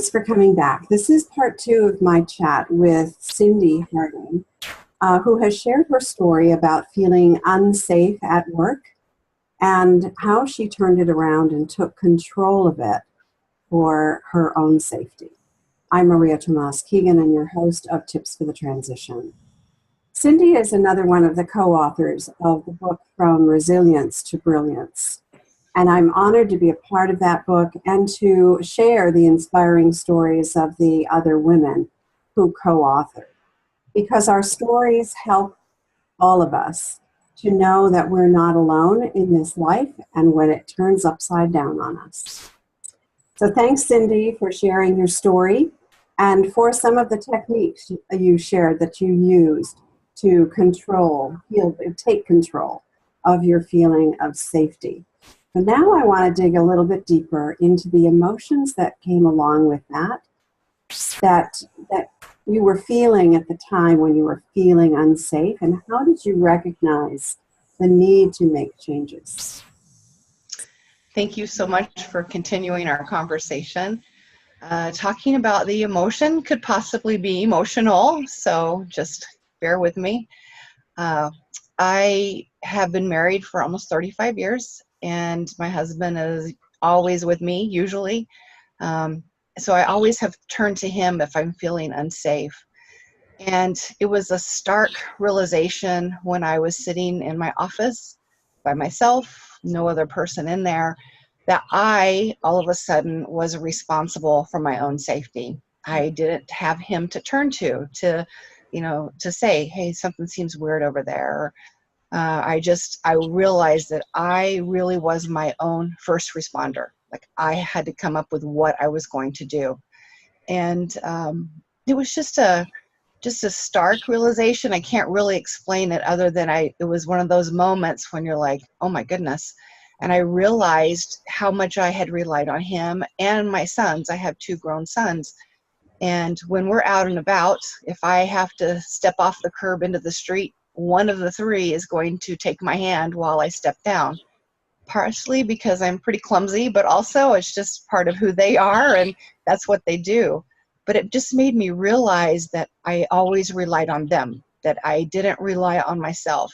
thanks for coming back. This is part 2 of my chat with Cyndee Harding, who has shared her story about feeling unsafe at work and how she turned it around and took control of it for her own safety. I'm María Tomás-Keegan and your host of Tips for the Transition. Cyndee is another one of the co-authors of the book From Resilience to Brilliance. And I'm honored to be a part of that book and to share the inspiring stories of the other women who co-authored. Because our stories help all of us to know that we're not alone in this life and when it turns upside down on us. So thanks, Cyndee, for sharing your story and for some of the techniques you shared that you used to take control of your feeling of safety. But now I want to dig a little bit deeper into the emotions that came along with that you were feeling at the time when you were feeling unsafe, and how did you recognize the need to make changes? Thank you so much for continuing our conversation. Talking about the emotion could possibly be emotional, so just bear with me. I have been married for almost 35 years, and my husband is always with me, usually. So I always have turned to him if I'm feeling unsafe. And it was a stark realization when I was sitting in my office by myself, no other person in there, that I, all of a sudden, was responsible for my own safety. I didn't have him to turn to say, hey, something seems weird over there. I realized that I really was my own first responder. Like, I had to come up with what I was going to do. And it was just a stark realization. I can't really explain it other than it was one of those moments when you're like, oh my goodness. And I realized how much I had relied on him and my sons. I have 2 grown sons. And when we're out and about, if I have to step off the curb into the street, one of the 3 is going to take my hand while I step down. Partially because I'm pretty clumsy, but also it's just part of who they are, and that's what they do. But it just made me realize that I always relied on them, that I didn't rely on myself.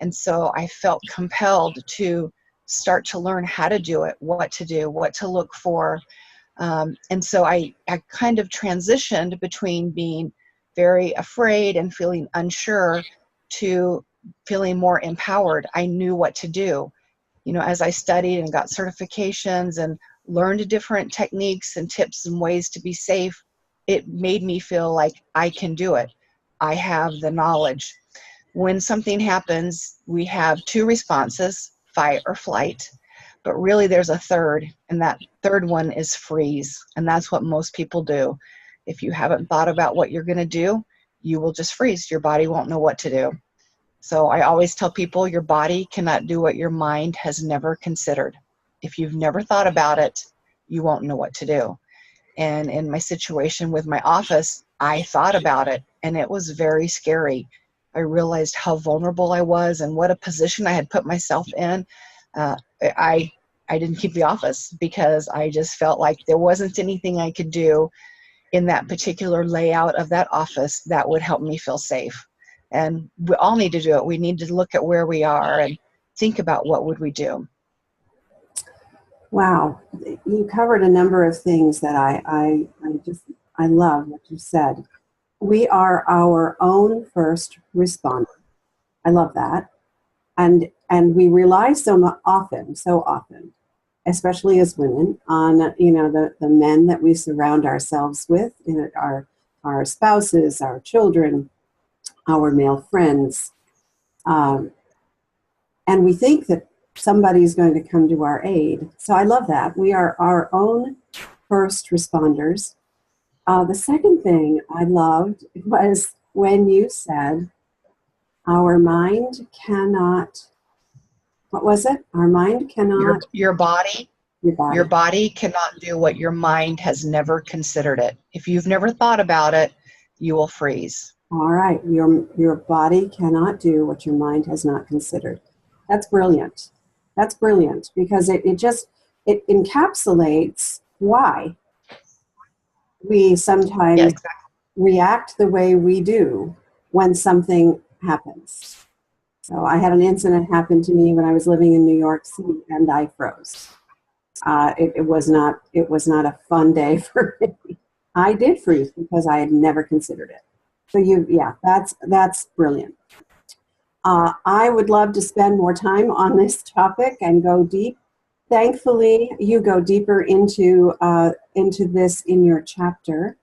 And so I felt compelled to start to learn how to do it, what to do, what to look for. And so I kind of transitioned between being very afraid and feeling unsure to feeling more empowered. I knew what to do. As I studied and got certifications and learned different techniques and tips and ways to be safe, it made me feel like I can do it. I have the knowledge. When something happens, we have 2 responses, fight or flight, but really there's a third, and that third one is freeze. And that's what most people do. If you haven't thought about what you're going to do, you will just freeze. Your body won't know what to do. So I always tell people your body cannot do what your mind has never considered. If you've never thought about it, you won't know what to do. And in my situation with my office, I thought about it, and it was very scary. I realized how vulnerable I was and what a position I had put myself in. I didn't keep the office because I just felt like there wasn't anything I could do in that particular layout of that office that would help me feel safe. And we all need to do it. We need to look at where we are and think about what would we do. Wow, you covered a number of things that I love what you said. We are our own first responder. I love that. And we rely so often, especially as women, on the men that we surround ourselves with, our spouses, our children, our male friends, and we think that somebody's going to come to our aid. So I love that. We are our own first responders. The second thing I loved was when you said, our mind cannot, what was it? Our mind cannot. Your body cannot do what your mind has never considered it. If you've never thought about it, you will freeze. All right. Your body cannot do what your mind has not considered. That's brilliant. That's brilliant because it encapsulates why. we sometimes Yeah, exactly. react the way we do when something happens. So I had an incident happen to me when I was living in New York City, and I froze. It was not a fun day for me. I did freeze because I had never considered it. So yeah, that's brilliant. I would love to spend more time on this topic and go deep. Thankfully, you go deeper into this in your chapter.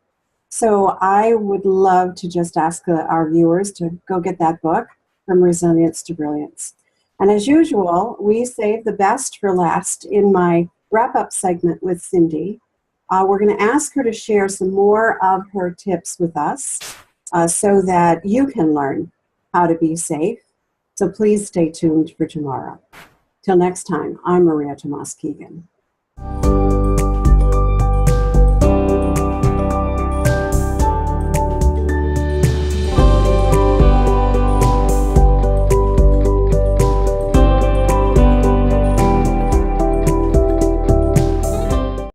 So I would love to just ask our viewers to go get that book, From Resilience to Brilliance. And as usual, we save the best for last in my wrap-up segment with Cyndee. We're going to ask her to share some more of her tips with us so that you can learn how to be safe. So please stay tuned for tomorrow. Till next time, I'm María Tomás-Keegan.